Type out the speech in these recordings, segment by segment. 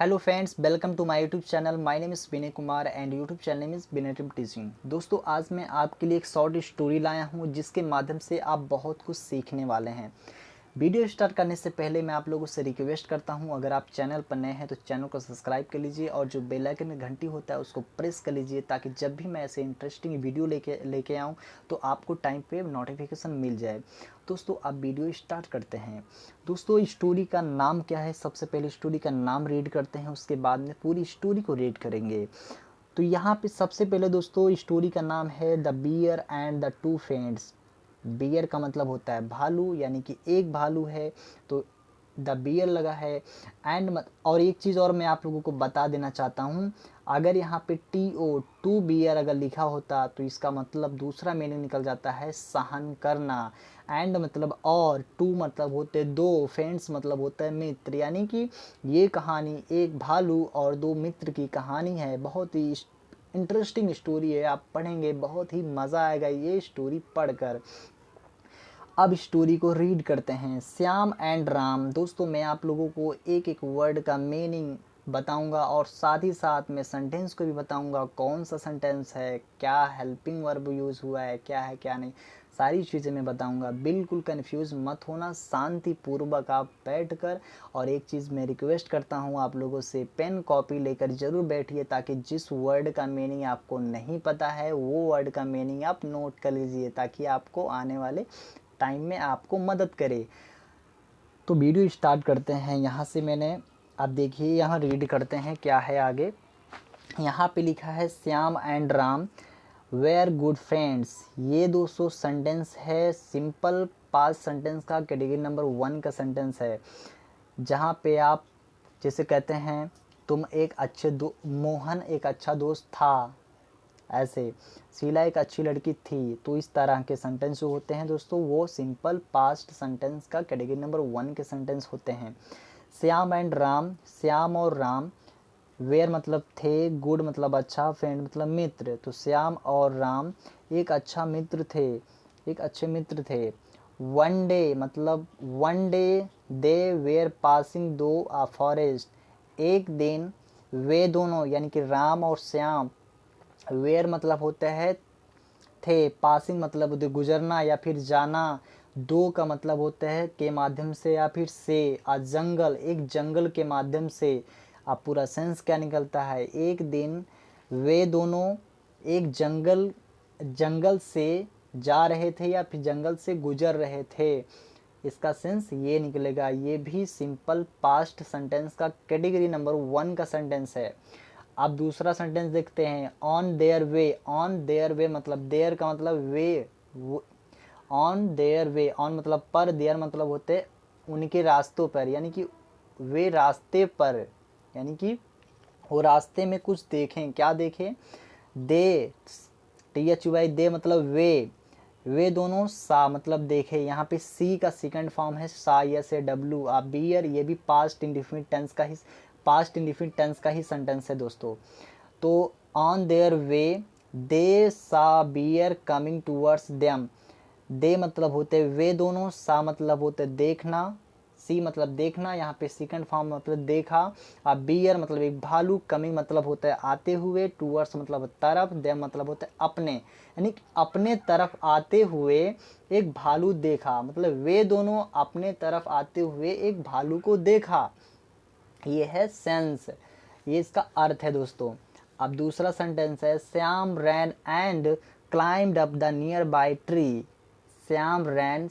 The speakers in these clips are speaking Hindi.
Hello friends, welcome to my YouTube channel. My name is Vinay Kumar and YouTube channel name is Vinay teaching. दोस्तों, आज मैं आपके लिए एक शॉर्ट स्टोरी लाया हूं जिसके माध्यम से आप बहुत कुछ सीखने वाले हैं। वीडियो स्टार्ट करने से पहले मैं आप लोगों से रिक्वेस्ट करता हूं, अगर आप चैनल पर नए हैं तो चैनल को सब्सक्राइब कर लीजिए और जो बेल आइकन में घंटी होता है उसको प्रेस कर लीजिए ताकि जब भी मैं ऐसे इंटरेस्टिंग वीडियो लेके आऊं तो आपको टाइम पे नोटिफिकेशन मिल जाए। दोस्तों, अब वीडियो स्टार्ट करते हैं। दोस्तों, स्टोरी का नाम क्या है? सबसे पहले स्टोरी का नाम रीड करते हैं, उसके बाद में पूरी स्टोरी को रीड करेंगे। तो यहाँ पे सबसे पहले दोस्तों स्टोरी का नाम है the bear and the two friends. Bear का मतलब होता है भालू, यानी कि एक भालू है तो द बियर लगा है। और एक चीज़ और मैं आप लोगों को बता देना चाहता हूँ, अगर यहाँ पे टू बियर अगर लिखा होता तो इसका मतलब दूसरा मीनिंग निकल जाता है सहन करना। एंड मतलब और, टू मतलब होते दो, फ्रेंड्स मतलब होता है मित्र। यानी कि ये कहानी एक भालू और दो मित्र की कहानी है। बहुत ही इंटरेस्टिंग स्टोरी है, आप पढ़ेंगे बहुत ही मज़ा आएगा ये स्टोरी पढ़कर। अब स्टोरी को रीड करते हैं। श्याम एंड राम। दोस्तों, मैं आप लोगों को एक एक वर्ड का मीनिंग बताऊंगा और साथ ही साथ मैं सेंटेंस को भी बताऊंगा, कौन सा सेंटेंस है, क्या हेल्पिंग वर्ब यूज़ हुआ है, क्या है क्या नहीं, सारी चीज़ें मैं बताऊंगा। बिल्कुल कंफ्यूज मत होना, शांतिपूर्वक आप बैठकर। और एक चीज़ मैं रिक्वेस्ट करता हूँ आप लोगों से, पेन कॉपी लेकर ज़रूर बैठिए ताकि जिस वर्ड का मीनिंग आपको नहीं पता है वो वर्ड का मीनिंग आप नोट कर लीजिए ताकि आपको आने वाले टाइम में आपको मदद करे। तो वीडियो स्टार्ट करते हैं। यहाँ से मैंने, आप देखिए यहाँ रीड करते हैं क्या है आगे। यहाँ पे लिखा है Shyam and Ram were good friends. ये दोस्तों सेंटेंस है सिंपल पास्ट सेंटेंस का, कैटेगरी नंबर 1 का सेंटेंस है। जहाँ पे आप जैसे कहते हैं मोहन एक अच्छा दोस्त था, ऐसे शीला एक अच्छी लड़की थी। तो इस तरह के सेंटेंस जो होते हैं दोस्तों वो सिंपल पास्ट सेंटेंस का कैटेगरी नंबर 1 के सेंटेंस होते हैं। श्याम एंड राम, श्याम और राम, वेयर मतलब थे, गुड मतलब अच्छा, फ्रेंड मतलब मित्र। तो श्याम और राम एक अच्छा मित्र थे, एक अच्छे मित्र थे। वन डे मतलब one day they where passing दो अ फॉरेस्ट। एक दिन वे दोनों यानी कि राम और श्याम, वेयर मतलब होता है थे, पासिंग मतलब उधर गुजरना या फिर जाना, दो का मतलब होता है के माध्यम से या फिर से, जंगल एक जंगल के माध्यम से। अब पूरा सेंस क्या निकलता है, एक दिन वे दोनों एक जंगल से जा रहे थे या फिर जंगल से गुजर रहे थे। इसका सेंस ये निकलेगा। ये भी सिंपल पास्ट सेंटेंस का कैटेगरी नंबर 1 का सेंटेंस है। अब दूसरा सेंटेंस देखते हैं, on their way. On their way मतलब देयर का मतलब वे, ऑन देयर वे, ऑन मतलब पर, देयर मतलब होते उनके रास्तों पर, यानी कि वे रास्ते पर, यानी कि वो रास्ते में कुछ देखें। क्या देखें? दे, THY दे मतलब वे दोनों सा मतलब देखे। यहाँ पे सी का सेकंड फॉर्म है सा, SAW। आप बियर, ये भी पास्ट इंडिफिनिट टेंस का ही सेंटेंस है दोस्तों। तो ऑन देयर वे दे सा बियर कमिंग टूवर्ड्स देम। दे मतलब होते वे दोनों, सा मतलब होते देखना, सी मतलब देखना, यहाँ पे सेकंड फॉर्म मतलब देखा। अब बियर मतलब एक भालू, कमिंग मतलब होता है आते हुए, टूवर्ड्स मतलब तरफ, देम मतलब होता है अपने, यानी अपने तरफ आते हुए एक भालू देखा। मतलब वे दोनों अपने तरफ आते हुए एक भालू को देखा। ये है सेंस, ये इसका अर्थ है दोस्तों। अब दूसरा सेंटेंस है, Shyam ran and climbed up the nearby tree. Shyam ran,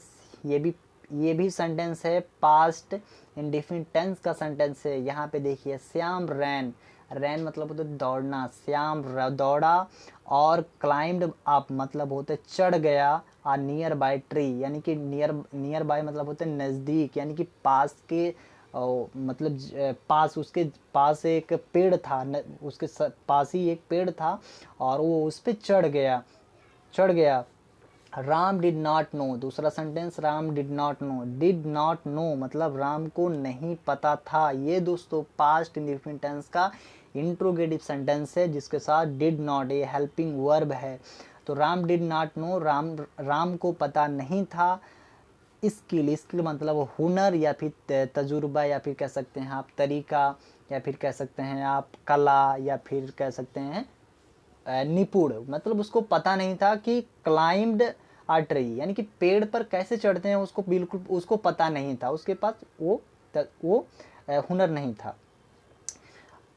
ये भी सेंटेंस है, पास्ट इंडिफिनिट टेंस का सेंटेंस है। यहाँ पे देखिए श्याम रैन, रैन मतलब होता है दौड़ना, श्याम दौड़ा। और क्लाइंब्ड अप मतलब होते चढ़ गया, आ नियर बाय ट्री, यानी कि नियर बाय मतलब होते नज़दीक, यानी कि पास के। मतलब पास, उसके पास एक पेड़ था, उसके पास ही एक पेड़ था और वो उस पर चढ़ गया। Ram did not know. दूसरा sentence, Ram did not know मतलब राम को नहीं पता था। ये दोस्तों पास्ट इंडिफिनिट टेंस का इंट्रोगेटिव सेंटेंस है जिसके साथ डिड नॉट ये हेल्पिंग वर्ब है। तो Ram did not know, Ram को पता नहीं था स्किल, स्किल मतलब हुनर या फिर तजुर्बा या फिर कह सकते हैं आप तरीका या फिर कह सकते हैं आप कला या फिर कह सकते हैं निपुण, मतलब उसको पता नहीं था कि क्लाइम्ड आ ट्री यानी कि पेड़ पर कैसे चढ़ते हैं, उसको बिल्कुल उसको पता नहीं था, उसके पास वो हुनर नहीं था।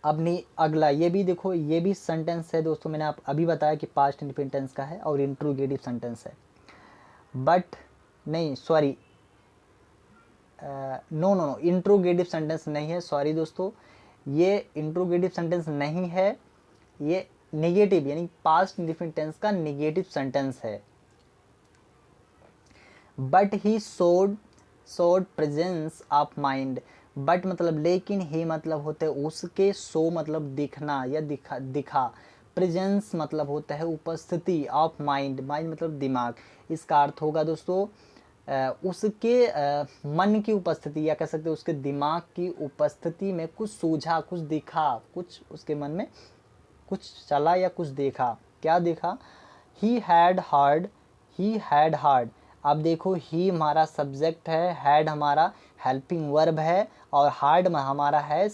अब नहीं अगला ये भी देखो, ये भी सेंटेंस है दोस्तों, मैंने आप अभी बताया कि पास्ट इंडिफिनिट टेंस का है और इंट्रोगेटिव सेंटेंस है। बट नहीं sorry, no no no, interrogative sentence नहीं है, सॉरी दोस्तों, ये इंट्रोगेटिव सेंटेंस नहीं है, ये नेगेटिव यानी पास्ट इंडिफिनिट टेंस का नेगेटिव सेंटेंस है। But he showed presence of mind, but मतलब लेकिन ही मतलब होता है उसके, सो मतलब दिखना या दिखा, प्रेजेंस मतलब होता है उपस्थिति, ऑफ माइंड, माइंड मतलब दिमाग, इसका अर्थ होगा दोस्तों उसके मन की उपस्थिति या कह सकते हैं उसके दिमाग की उपस्थिति में कुछ सूझा, कुछ दिखा, कुछ उसके मन में कुछ चला या कुछ देखा। क्या देखा? He had hard, he had hard. अब देखो ही हमारा सब्जेक्ट है, हैड हमारा हेल्पिंग वर्ब है और हार्ड हमारा है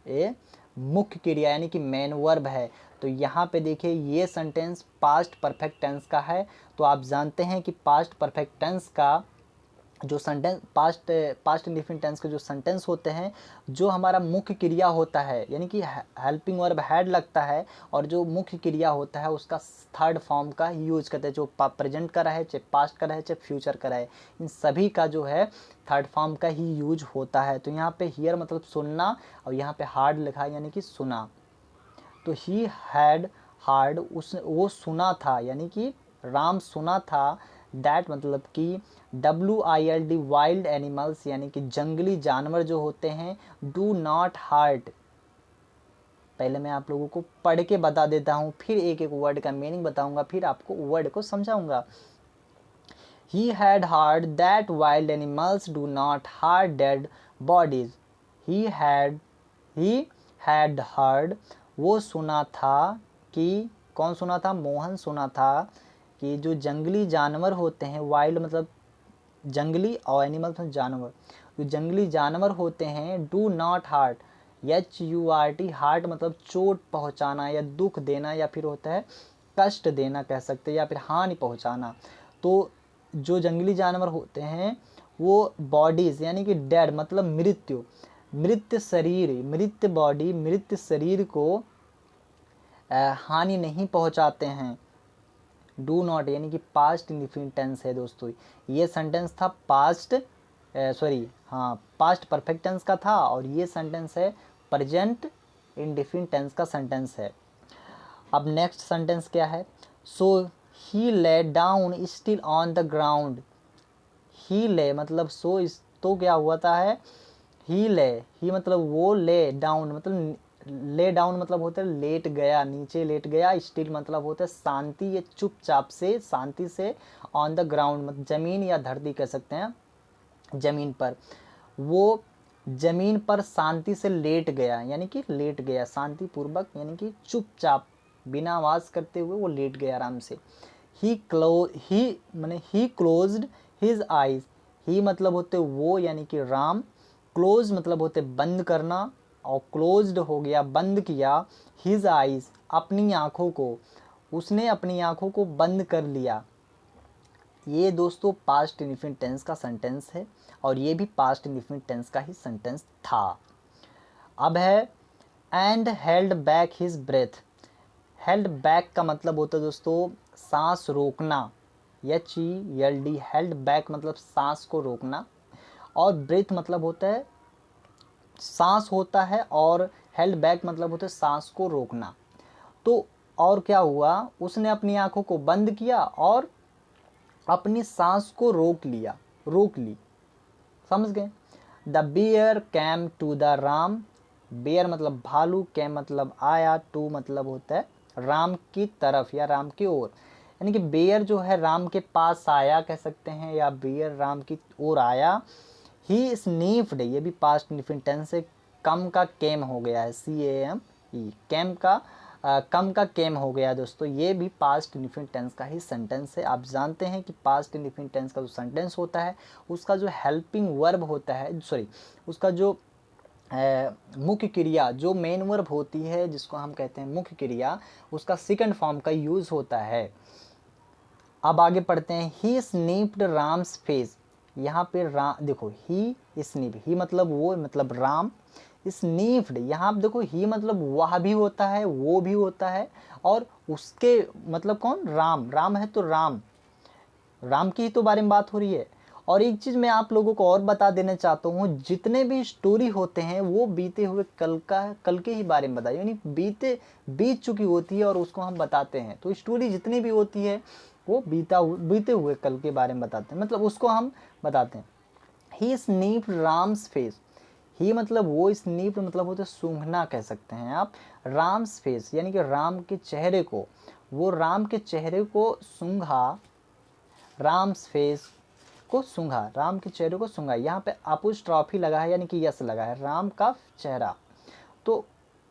ए मुख्य क्रिया यानी कि मेन वर्ब है। तो यहाँ पे देखिए ये सेंटेंस पास्ट परफेक्ट टेंस का है। तो आप जानते हैं कि पास्ट परफेक्ट टेंस का जो सेंटेंस पास्ट इंडिफिनिट टेंस के जो सेंटेंस होते हैं, जो हमारा मुख्य क्रिया होता है यानी कि हेल्पिंग वर्ब हैड लगता है और जो मुख्य क्रिया होता है उसका थर्ड फॉर्म का यूज करते हैं, जो प्रेजेंट का रहे, चाहे पास्ट का रहे, चाहे फ्यूचर का रहे, इन सभी का जो है थर्ड फॉर्म का ही यूज होता है। तो यहाँ पे हियर मतलब सुनना और यहाँ पे हार्ड लिखा है यानी कि सुना। तो ही हैड हार्ड, वो सुना था यानी कि राम सुना था, दैट मतलब कि WILD वाइल्ड एनिमल्स यानी कि जंगली जानवर जो होते हैं, डू नॉट हार्ट। पहले मैं आप लोगों को पढ़ के बता देता हूँ, फिर एक एक वर्ड का मीनिंग बताऊंगा, फिर आपको वर्ड को समझाऊंगा। He had heard that wild animals do not hurt dead bodies. He had heard, वो सुना था कि, कौन सुना था? मोहन सुना था कि जो जंगली जानवर होते हैं, वाइल्ड मतलब जंगली और एनिमल मतलब जानवर, जो जंगली जानवर होते हैं, do not heart, HURT, heart मतलब चोट पहुंचाना या दुख देना या फिर होता है कष्ट देना कह सकते हैं या फिर हानि पहुंचाना। तो जो जंगली जानवर होते हैं वो बॉडीज़ यानी कि डेड मतलब मृत्यु, मृत शरीर, मृत बॉडी, मृत शरीर को हानि नहीं पहुंचाते हैं। डू नॉट यानी कि पास्ट इंडिफिनिट टेंस है दोस्तों। ये सेंटेंस था पास्ट पास्ट परफेक्ट टेंस का था और ये सेंटेंस है प्रेजेंट इंडिफिनिट टेंस का सेंटेंस है। अब नेक्स्ट सेंटेंस क्या है? So he lay down still on the ground. He lay मतलब सो, इस तो क्या हुआ था है ही ले, ही मतलब वो, ले डाउन मतलब ले डाउन मतलब होता है लेट गया, नीचे लेट गया, स्टिल मतलब होता है शांति या चुपचाप से, शांति से, ऑन द ग्राउंड मतलब जमीन या धरती कह सकते हैं, जमीन पर, वो जमीन पर शांति से लेट गया यानी कि लेट गया शांति पूर्वक यानी कि चुपचाप बिना आवाज करते हुए वो लेट गया आराम से। ही क्लोज्ड हिज आइज, ही मतलब होते वो यानी कि राम, क्लोज मतलब होते बंद करना और क्लोज्ड हो गया बंद किया, हिज आइज अपनी आँखों को, उसने अपनी आँखों को बंद कर लिया। ये दोस्तों पास्ट इंडिफिनिट टेंस का सेंटेंस है और ये भी पास्ट इंडिफिनिट टेंस का ही सेंटेंस था। अब है and held back his breath. Held back का मतलब होता है दोस्तों सांस रोकना, HELD, हेल्ड बैक मतलब सांस को रोकना और ब्रेथ मतलब होता है सांस होता है और हेल्ड बैक मतलब होता है सांस को रोकना। तो और क्या हुआ? उसने अपनी आंखों को बंद किया और अपनी सांस को रोक ली। समझ गए? The bear came to the Ram, bear मतलब भालू, कैम मतलब आया, टू मतलब होता है राम की तरफ या राम की ओर, यानी कि बेयर जो है राम के पास आया कह सकते हैं या बेयर राम की ओर आया। ही स्नीफ्ड, ये भी पास्ट इंडिफिनिट टेंस से कम का केम हो गया है, CAME, कैम का कम का केम हो गया दोस्तों, ये भी पास्ट इंडिफिनिट टेंस का ही सेंटेंस है। आप जानते हैं कि पास्ट इंडिफिनिट टेंस का जो सेंटेंस होता है उसका जो हेल्पिंग वर्ब होता है, सॉरी उसका जो मुख्य क्रिया, जो मेन वर्ब होती है जिसको हम कहते हैं मुख्य क्रिया, उसका सेकंड फॉर्म का यूज़ होता है। अब आगे पढ़ते हैं। ही स्नीप्ड राम्स फेस। यहाँ पे देखो ही स्नीप, ही मतलब वो, मतलब राम। स्नीफ्ड, यहाँ देखो ही मतलब वह भी होता है, वो भी होता है, और उसके मतलब कौन, राम। राम है तो राम, राम की ही तो बारे में बात हो रही है। और एक चीज़ मैं आप लोगों को और बता देना चाहता हूँ, जितने भी स्टोरी होते हैं वो बीते हुए कल के ही बारे में बताए, यानी बीत चुकी होती है और उसको हम बताते हैं। तो स्टोरी जितनी भी होती है वो बीते हुए कल के बारे में बताते हैं, मतलब उसको हम बताते हैं। ही स्नीप राम्स फेस। ही मतलब वो, स्नीप मतलब होते सूंघना कह सकते हैं आप। राम्स फेस यानी कि राम के चेहरे को, वो राम के चेहरे को सूंघा, राम्स फेस को सूंघा, राम के चेहरे को सूंघा। यहाँ पे अपोस्ट्रॉफी लगा है यानी कि यस लगा है, राम का चेहरा। तो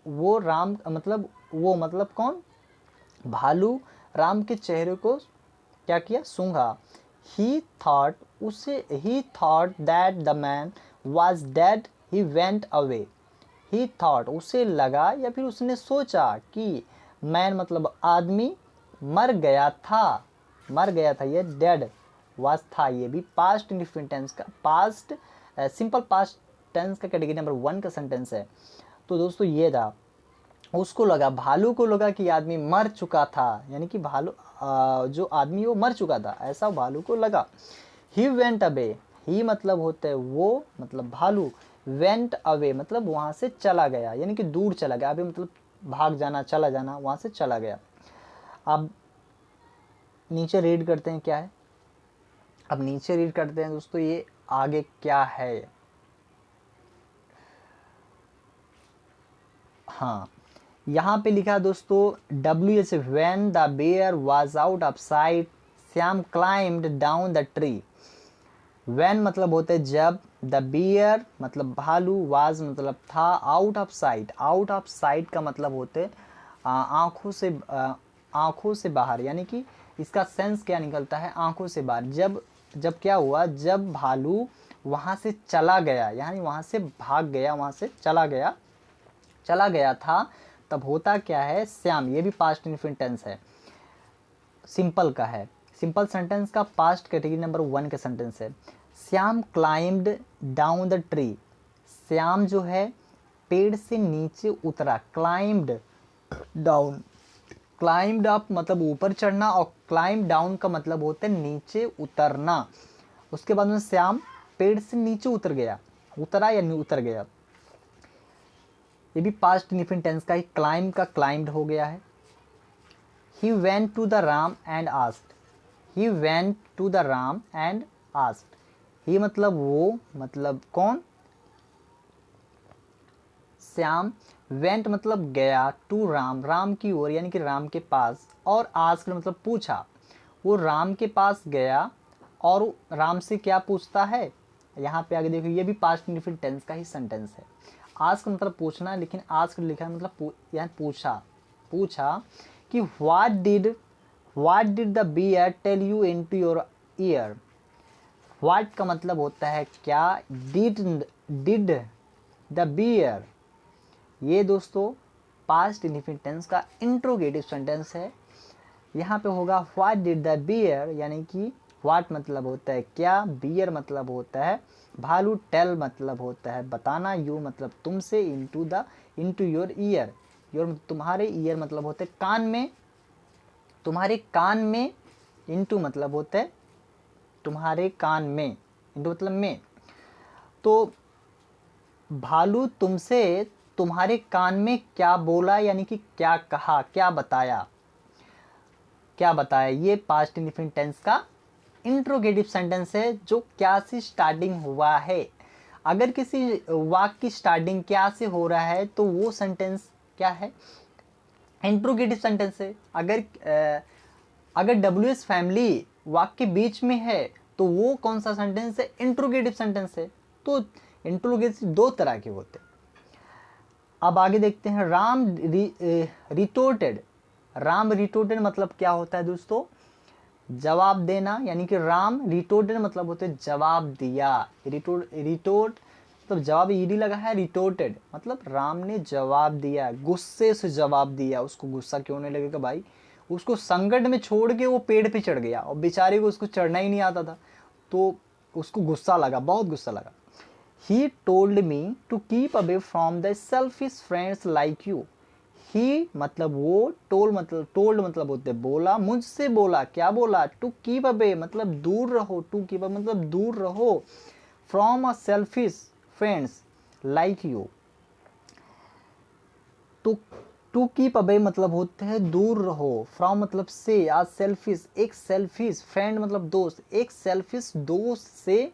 वो राम मतलब वो मतलब कौन, भालू राम के चेहरे को क्या किया, सूंघा। ही थॉट, उसे ही thought that the man was dead, he went away. He thought उसे लगा या फिर उसने सोचा कि मैन मतलब आदमी मर गया था, मर गया था, ये डेड वाज था, ये भी पास्ट इंडिफिनिट टेंस का, पास्ट सिंपल पास्ट टेंस का कैटेगरी नंबर 1 का सेंटेंस है। तो दोस्तों ये था, उसको लगा, भालू को लगा कि आदमी मर चुका था, यानी कि भालू जो आदमी वो मर चुका था, ऐसा भालू को लगा। ही वेंट अवे, ही मतलब होता है वो, मतलब भालू। वेंट अवे मतलब वहाँ से चला गया, यानी कि दूर चला गया। अभी मतलब भाग जाना, चला जाना, वहाँ से चला गया। अब नीचे रीड करते हैं क्या है। अब नीचे रीड करते हैं दोस्तों, ये आगे क्या है। हाँ, यहाँ पे लिखा है दोस्तों, WH when the bear was out of sight, Shyam climbed down the tree। when मतलब होते जब, द बियर मतलब भालू, was मतलब था, out of site, out of site का मतलब होते आँखों से बाहर, यानी कि इसका सेंस क्या निकलता है, आँखों से बाहर। जब क्या हुआ, जब भालू वहाँ से चला गया, यानी वहाँ से भाग गया, वहाँ से चला गया था, तब होता क्या है, श्याम, ये भी पास्ट इंडिफिनिट टेंस है, सिंपल का है, सिंपल सेंटेंस का पास्ट कैटेगरी नंबर 1 का सेंटेंस है। Shyam climbed down the tree. Shyam जो है पेड़ से नीचे उतरा, क्लाइम्ड डाउन, क्लाइम्ड अप मतलब ऊपर चढ़ना, और क्लाइम डाउन का मतलब होता है नीचे उतरना। उसके बाद में श्याम पेड़ से नीचे उतर गया, उतरा या नहीं उतर गया, ये भी पास्ट इंडिफिनिट टेंस का ही, क्लाइम का क्लाइम्ड हो गया है। He went to the Ram and asked, he went to the Ram and asked. He मतलब वो, मतलब कौन, श्याम। वेंट मतलब गया, टू राम, राम की ओर यानी कि राम के पास, और आस्क्ड मतलब पूछा। वो राम के पास गया और राम से क्या पूछता है, यहाँ पे आगे देखो, ये भी पास्ट इंडिफिनिट टेंस का ही सेंटेंस है। आस्क मतलब पूछना, लेकिन आस्क लिखा है मतलब यहाँ पूछा कि what did the bear tell you into your ear. What का मतलब होता है क्या, डिड द बियर, ये दोस्तों पास्ट इंडिफिनिट टेंस का इंट्रोगेटिव सेंटेंस है। यहाँ पे होगा व्हाट डिड द बियर, यानी कि व्हाट मतलब होता है क्या, बियर मतलब होता है भालू, टेल मतलब होता है बताना, यू मतलब तुमसे, इनटू योर ईयर, योर तुम्हारे, ईयर मतलब होते है कान में, तुम्हारे कान में, इनटू मतलब होता है तुम्हारे कान में, इनटू मतलब में। तो भालू तुमसे तुम्हारे कान में क्या बोला, यानी कि क्या कहा, क्या बताया, ये पास्ट इंडिफिनिट टेंस का इंट्रोगेटिव सेंटेंस है जो क्या से स्टार्टिंग हुआ है। अगर किसी वाक्य की स्टार्टिंग क्या से हो रहा है तो वो सेंटेंस क्या है, इंट्रोगेटिव सेंटेंस है। अगर WH फैमिली वाक्य के बीच में है तो वो कौन सा सेंटेंस है, इंट्रोगेटिव सेंटेंस है। तो इंट्रोगेटिव 2 तरह के होते हैं, अब आगे देखते हैं राम रिटोर्टेड। राम रिटोर्टेड मतलब क्या होता है दोस्तों, जवाब देना, यानी कि राम रिटोर्टेड मतलब होते जवाब दिया। रिटोर्ट मतलब जवाब ईडी लगा है, रिटोर्टेड मतलब राम ने जवाब दिया, गुस्से से जवाब दिया। उसको गुस्सा क्यों नहीं लगेगा भाई, उसको संकट में छोड़ के वो पेड़ पे चढ़ गया और बेचारे को उसको चढ़ना ही नहीं आता था, तो उसको गुस्सा लगा, बहुत गुस्सा लगा। He told me to keep away from the selfish friends like you. He मतलब वो, टोल्ड मतलब होते बोला, मुझसे बोला, क्या बोला, टू कीप अवे मतलब दूर रहो, टू कीप अवे मतलब दूर रहो, from a selfish friends like you. To to keep away मतलब होते हैं दूर रहो, फ्रॉम मतलब से, आज सेल्फिश एक सेल्फिश, फ्रेंड मतलब दोस्त, एक सेल्फिश दोस्त से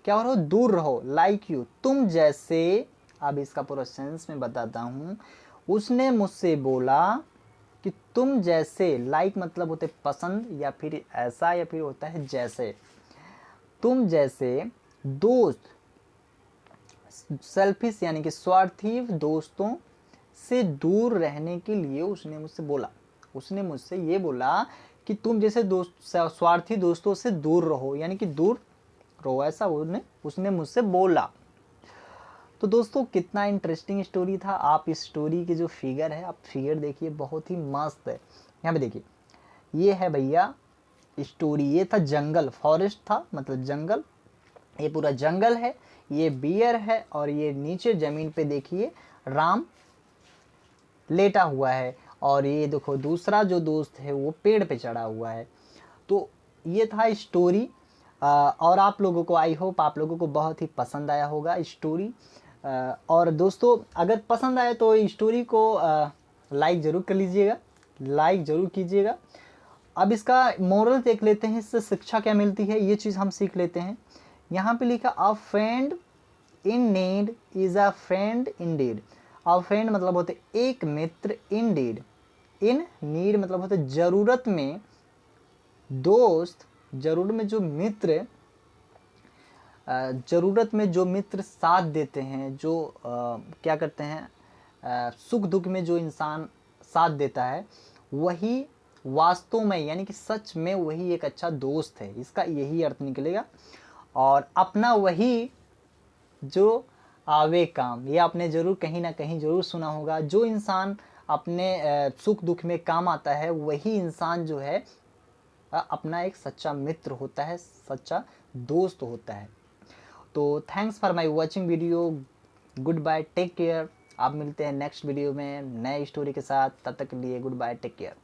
क्या हो, दूर रहो, लाइक यू तुम जैसे। अब इसका पूरा सेंस में बताता हूँ। उसने मुझसे बोला कि तुम जैसे, लाइक मतलब होते पसंद या फिर ऐसा, या फिर होता है जैसे, तुम जैसे दोस्त, सेल्फिश यानी कि स्वार्थी दोस्तों से दूर रहने के लिए उसने मुझसे बोला। उसने मुझसे ये बोला कि तुम जैसे दोस्त, स्वार्थी दोस्तों से दूर रहो, यानी कि दूर रहो, ऐसा उसने मुझसे बोला। तो दोस्तों कितना इंटरेस्टिंग स्टोरी था। आप इस स्टोरी के जो फिगर है, आप फिगर देखिए, बहुत ही मस्त है। यहाँ पे देखिए, ये है भैया स्टोरी, ये था जंगल, फॉरेस्ट था मतलब जंगल, ये पूरा जंगल है, ये बियर है, और ये नीचे ज़मीन पे देखिए राम लेटा हुआ है, और ये देखो दूसरा जो दोस्त है वो पेड़ पे चढ़ा हुआ है। तो ये था स्टोरी, और आप लोगों को, आई होप आप लोगों को बहुत ही पसंद आया होगा स्टोरी। और दोस्तों अगर पसंद आए तो स्टोरी को लाइक ज़रूर कर लीजिएगा, लाइक ज़रूर कीजिएगा। अब इसका मोरल देख लेते हैं, इससे शिक्षा क्या मिलती है, ये चीज़ हम सीख लेते हैं। यहाँ पे लिखा a friend in need is a friend in deed. A friend मतलब होते एक मित्र, इन डीड, इन नीड मतलब होते ज़रूरत में, दोस्त ज़रूरत में जो मित्र, ज़रूरत में जो मित्र साथ देते हैं, जो क्या करते हैं, सुख दुख में जो इंसान साथ देता है, वही वास्तव में यानी कि सच में वही एक अच्छा दोस्त है, इसका यही अर्थ निकलेगा। और अपना वही जो आवे काम, ये आपने ज़रूर कहीं ना कहीं ज़रूर सुना होगा, जो इंसान अपने सुख दुख में काम आता है, वही इंसान जो है अपना एक सच्चा मित्र होता है, सच्चा दोस्त होता है। तो thanks for my watching video, goodbye, take care. आप मिलते हैं नेक्स्ट वीडियो में नए स्टोरी के साथ, तब तक के लिए गुड बाय, टेक केयर।